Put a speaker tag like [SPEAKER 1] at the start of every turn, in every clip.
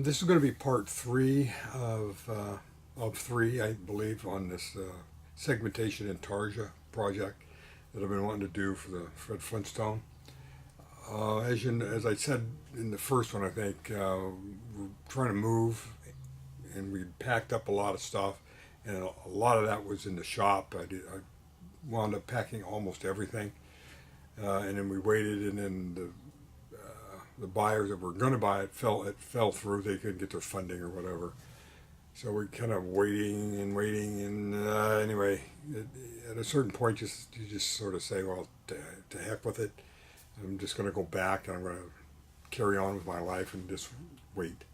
[SPEAKER 1] This is going to be part 3 of 3, I believe, on this segmentation Intarsia project that I've been wanting to do for the Fred Flintstone. As I said in the first one, I think we're trying to move, and we packed up a lot of stuff, and a lot of that was in the shop. I wound up packing almost everything, and then we waited, and then the buyers that were going to buy it fell through. They couldn't get their funding or whatever. So we're kind of waiting, and anyway, at a certain point, you just sort of say, well, to heck with it. I'm just going to go back, and I'm going to carry on with my life and just wait.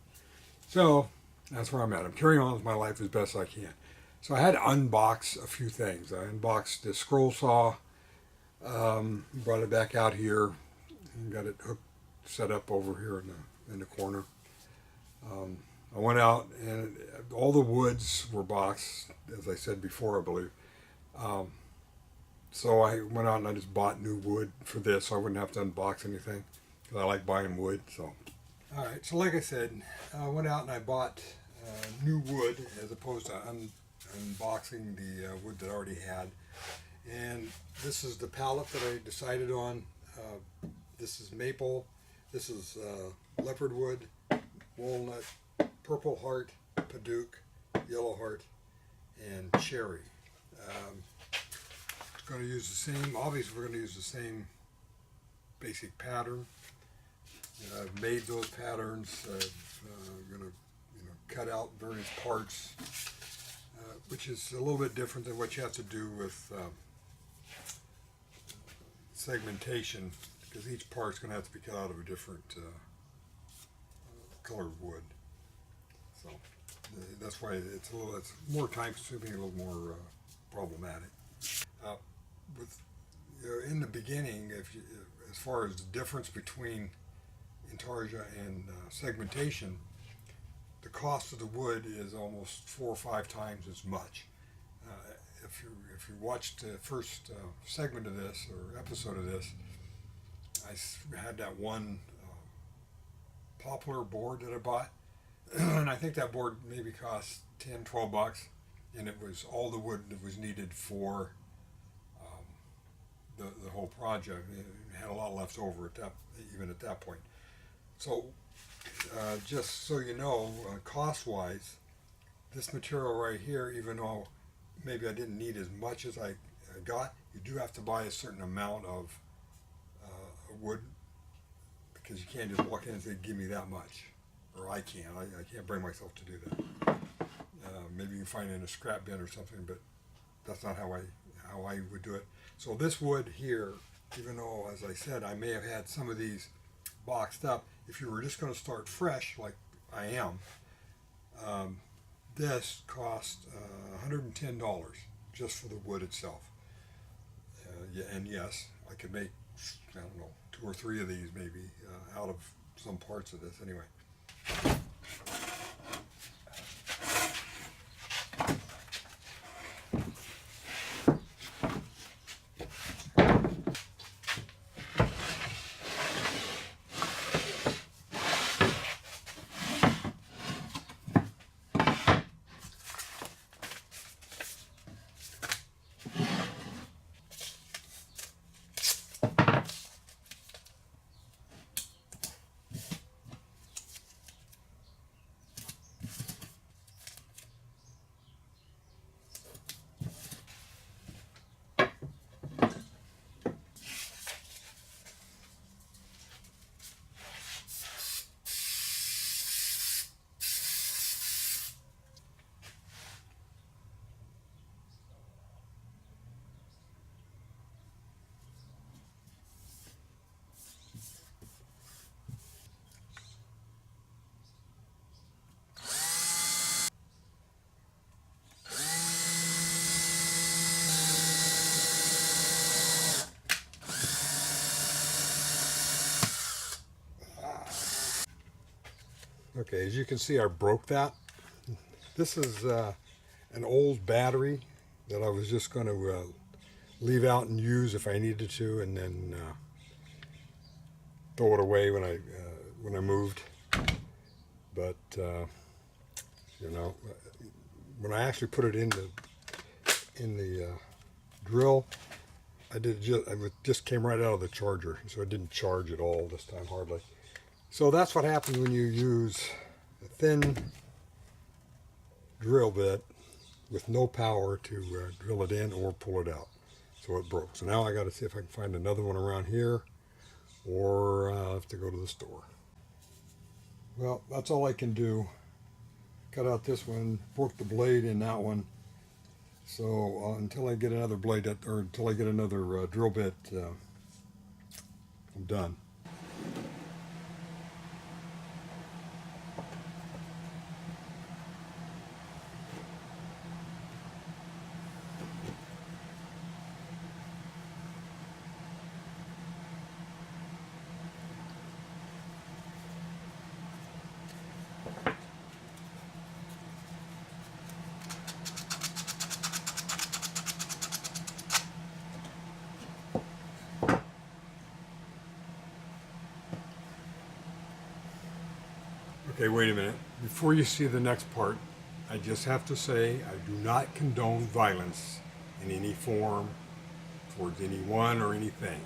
[SPEAKER 1] So that's where I'm at. I'm carrying on with my life as best I can. So I had to unbox a few things. I unboxed the scroll saw, brought it back out here, and got it hooked, set up over here in the corner. I went out, and all the woods were boxed, as I said before, I believe. So I went out and I just bought new wood for this, so I wouldn't have to unbox anything, because I like buying wood. So, all right. So like I said, I went out and I bought new wood as opposed to unboxing the wood that I already had. And this is the palette that I decided on. This is maple. This is leopard wood, walnut, purple heart, padauk, yellow heart, and cherry. Going to use the same, obviously we're going to use the same basic pattern. I've made those patterns. I'm going to cut out various parts, which is a little bit different than what you have to do with segmentation, because each part's going to have to be cut out of a different colored wood. So that's why it's more time consuming, a little more problematic. In the beginning, as far as the difference between Intarsia and segmentation, the cost of the wood is almost 4 or 5 times as much. If you watched the first segment of this or episode of this, I had that one poplar board that I bought, and I think that board maybe cost $10-12, and it was all the wood that was needed for the whole project. It had a lot left over even at that point. So just so you know, cost-wise, this material right here, even though maybe I didn't need as much as I got, you do have to buy a certain amount of wood, because you can't just walk in and say, give me that much. Or I can't. I can't bring myself to do that. Maybe you can find it in a scrap bin or something, but that's not how I would do it. So this wood here, even though, as I said, I may have had some of these boxed up, if you were just going to start fresh, like I am, this cost $110 just for the wood itself. And yes, I could make, I don't know, 2 or 3 of these maybe out of some parts of this anyway. Okay, as you can see, I broke that. This is an old battery that I was just going to leave out and use if I needed to, and then throw it away when I moved. but you know, when I actually put it in the drill, it just came right out of the charger, so it didn't charge at all this time, hardly. So that's what happens when you use a thin drill bit with no power to drill it in or pull it out. So it broke. So now I got to see if I can find another one around here, or I'll have to go to the store. Well, that's all I can do. Cut out this one, broke the blade in that one. So until I get another blade, or until I get another drill bit, I'm done. Okay, wait a minute. Before you see the next part, I just have to say I do not condone violence in any form towards anyone or anything.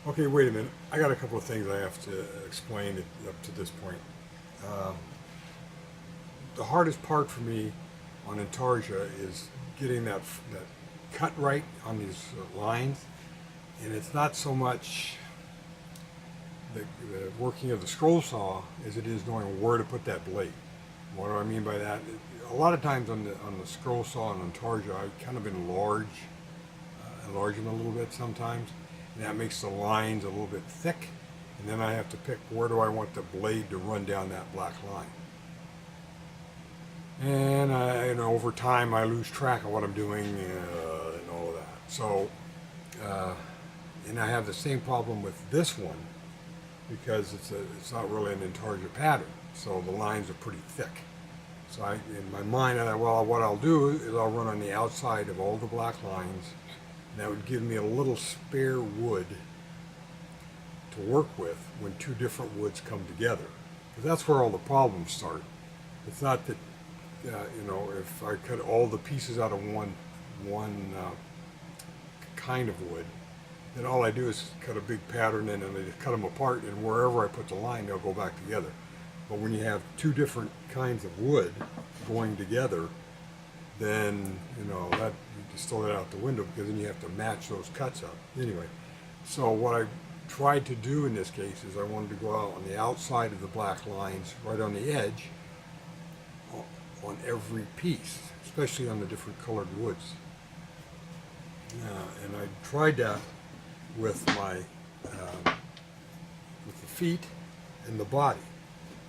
[SPEAKER 1] Okay, wait a minute. I got a couple of things I have to explain up to this point. The hardest part for me on Intarsia is getting that cut right on these lines, and it's not so much the working of the scroll saw as it is knowing where to put that blade. What do I mean by that? A lot of times on the scroll saw on Intarsia, I kind of enlarge them a little bit sometimes, and that makes the lines a little bit thick, and then I have to pick where do I want the blade to run down that black line. And over time I lose track of what I'm doing and all of that. So, and I have the same problem with this one because it's not really an Intarsia pattern, so the lines are pretty thick. So in my mind, what I'll do is I'll run on the outside of all the black lines. And that would give me a little spare wood to work with when two different woods come together. Because that's where all the problems start. It's not that, if I cut all the pieces out of one kind of wood, then all I do is cut a big pattern and then I just cut them apart, and wherever I put the line, they'll go back together. But when you have two different kinds of wood going together, then that you just throw it out the window, because then you have to match those cuts up. Anyway, so what I tried to do in this case is I wanted to go out on the outside of the black lines, right on the edge, on every piece, especially on the different colored woods. And I tried that with my with the feet and the body.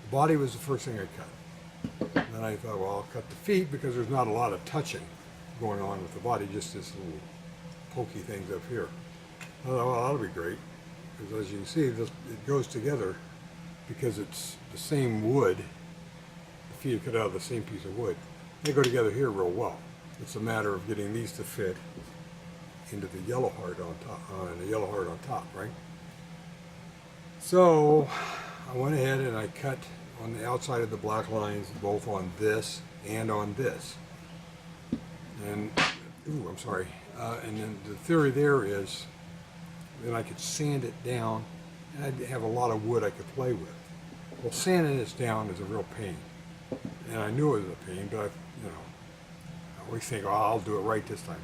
[SPEAKER 1] The body was the first thing I cut. And then I thought, well, I'll cut the feet because there's not a lot of touching going on with the body, just this little pokey things up here. I thought, well, that'll be great, because as you can see, it goes together because it's the same wood feet are cut out of the same piece of wood. They go together here real well. It's a matter of getting these to fit into the yellow heart on top, right? So I went ahead and I cut on the outside of the black lines, both on this and on this. And, I'm sorry. And then the theory there is that I could sand it down, and I'd have a lot of wood I could play with. Well, sanding this down is a real pain. And I knew it was a pain, but I always think, oh, I'll do it right this time.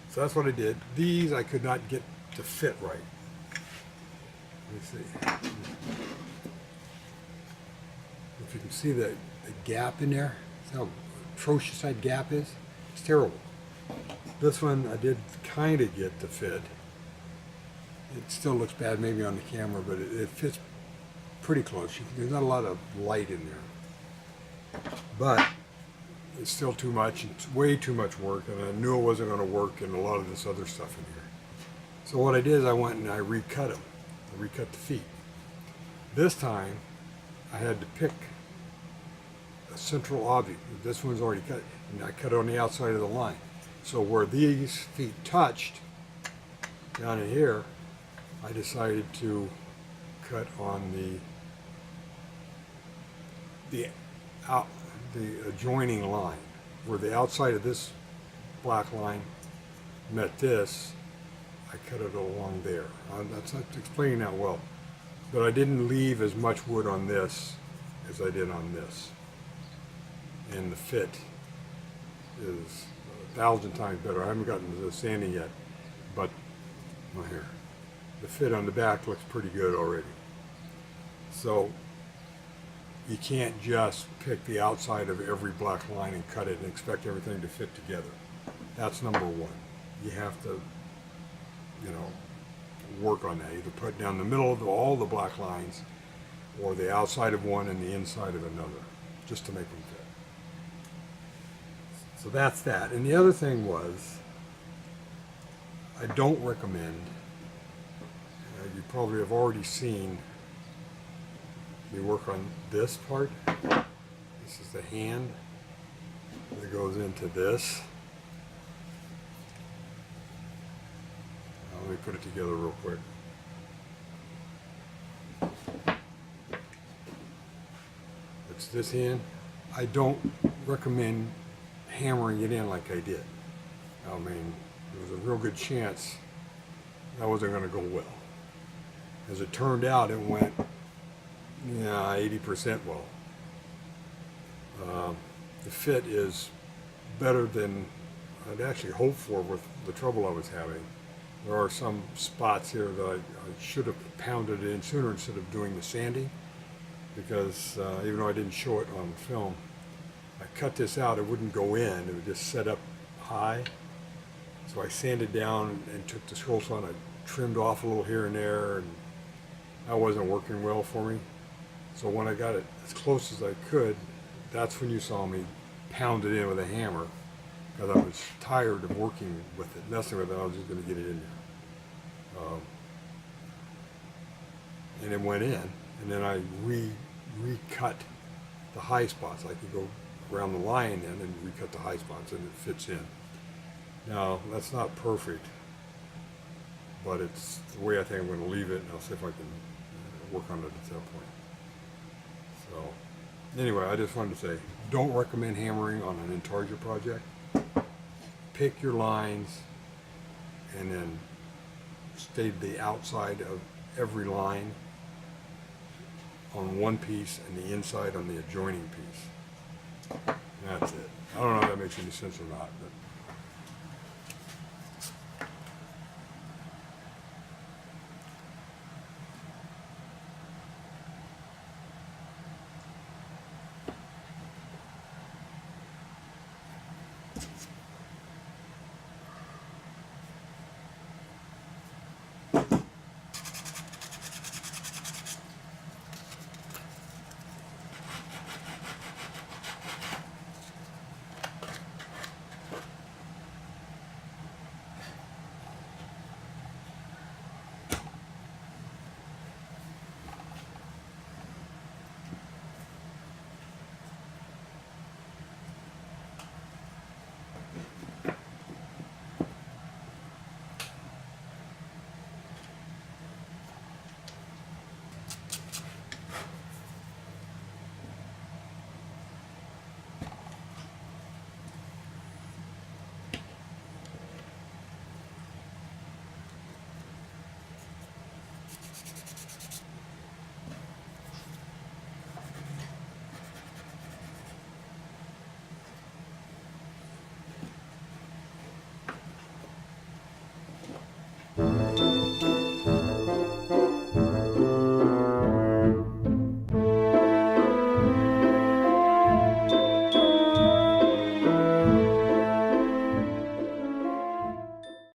[SPEAKER 1] So that's what I did. These I could not get to fit right. Let me see. If you can see the gap in there, see how atrocious that gap is? It's terrible. This one I did kind of get to fit. It still looks bad maybe on the camera, but it fits pretty close. There's not a lot of light in there. But it's still too much. It's way too much work, and I knew it wasn't going to work in a lot of this other stuff in here. So what I did is I went and I recut them. I recut the feet. This time I had to pick a central object. This one's already cut, and I cut it on the outside of the line. So where these feet touched down in here, I decided to cut on the adjoining line, where the outside of this black line met this. I cut it along there. That's not explaining that well, but I didn't leave as much wood on this as I did on this, and the fit is 1,000 times better. I haven't gotten to the sanding yet, but here, the fit on the back looks pretty good already. So you can't just pick the outside of every black line and cut it and expect everything to fit together. That's number one. You have to, work on that. Either put down the middle of all the black lines, or the outside of one and the inside of another, just to make them fit. So that's that. And the other thing was, I don't recommend, you probably have already seen me work on this part. This is the hand that goes into this. Now, let me put it together real quick. It's this hand. I don't recommend hammering it in like I did. I mean, there was a real good chance that wasn't going to go well. As it turned out, it went 80% well. The fit is better than I'd actually hoped for with the trouble I was having. There are some spots here that I should have pounded in sooner instead of doing the sanding, because even though I didn't show it on film, I cut this out, it wouldn't go in, it would just set up high. So I sanded down and took the scroll saw and I trimmed off a little here and there, and that wasn't working well for me. So when I got it as close as I could, that's when you saw me pound it in with a hammer, because I was tired of working with it, messing with it. I was just going to get it in there. And it went in, and then I recut the high spots. I could go around the line and recut the high spots, and it fits in. Now, that's not perfect, but it's the way I think I'm going to leave it, and I'll see if I can work on it at that point. So, anyway, I just wanted to say, don't recommend hammering on an Intarsia project. Pick your lines, and then stay the outside of every line on one piece, and the inside on the adjoining piece. And that's it. I don't know if that makes any sense or not, but